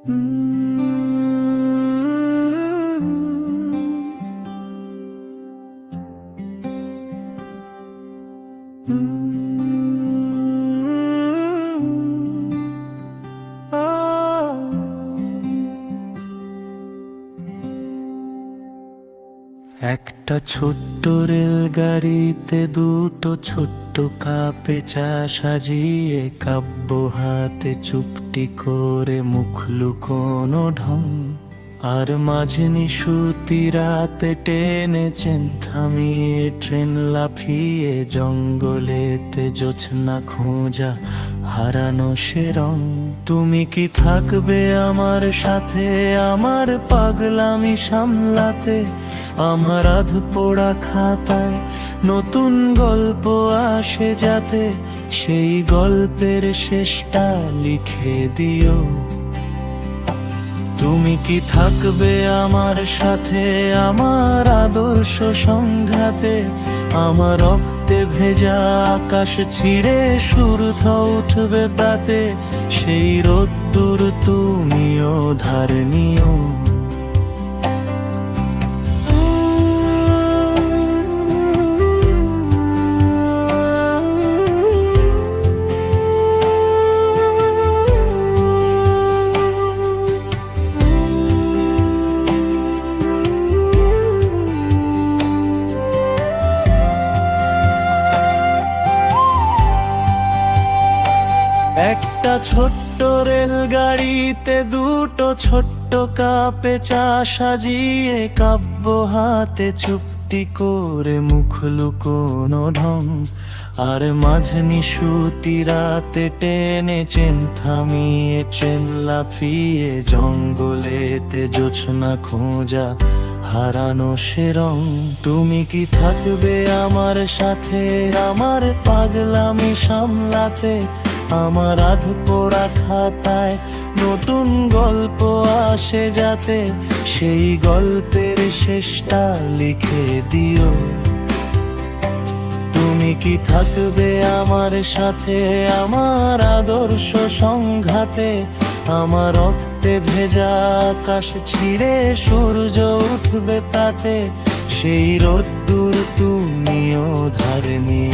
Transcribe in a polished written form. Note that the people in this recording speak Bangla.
একটা ছোট্ট রেলগাড়িতে দুটো ছোট্ট কাপে চা সাজিয়ে কাব্য হাতে চুপটি করে মুখ লুকোনো ঢং, আর মাঝে নিশুতি রাতে টেনেছেন থামিয়ে ট্রেন লাফিয়ে জঙ্গলেতে জোছনা খোঁজা হারানো সে রং। তুমি কি থাকবে আমার সাথে আমার পাগলামি সামলাতে? আমার আধ পোড়া খাতায় নতুন গল্প আসে যাতে, সেই গল্পের শেষটা লিখে দিও। তুমি কি থাকবে আমার সাথে আমার আদর্শ সংঘাতে? আমার রক্তে ভেজা আকাশ ছিঁড়ে সূর্য উঠবে প্রাতে, সেই রোদ্দুর তুমিও ধার নিও। একটা ছোট্ট রেলগাড়িতে দুটো ছোট্ট কাপে চা সাজিয়ে কাব্য হাতে চুপটি করে মুখ লুকোনো ঢং, আর মাঝে নিশুতি রাতে টেনেছেন থামিয়ে ট্রেন লাফিয়ে জঙ্গলেতে জোছনা খোঁজা হারানো সে রং। তুমি কি থাকবে আমার সাথে আমার পাগলামি সামলাতে? আমার আধ পোড়া খাতায় নতুন গল্প আসে যাতে, সেই গল্পের শেষটা লিখে দিও। তুমি কি থাকবে আমার সাথে আমার আদর্শ সংঘাতে? আমার রক্তে ভেজা আকাশ ছিঁড়ে সূর্য উঠবে প্রাতে, সেই রোদ্দুর তুমিও ধার নিও।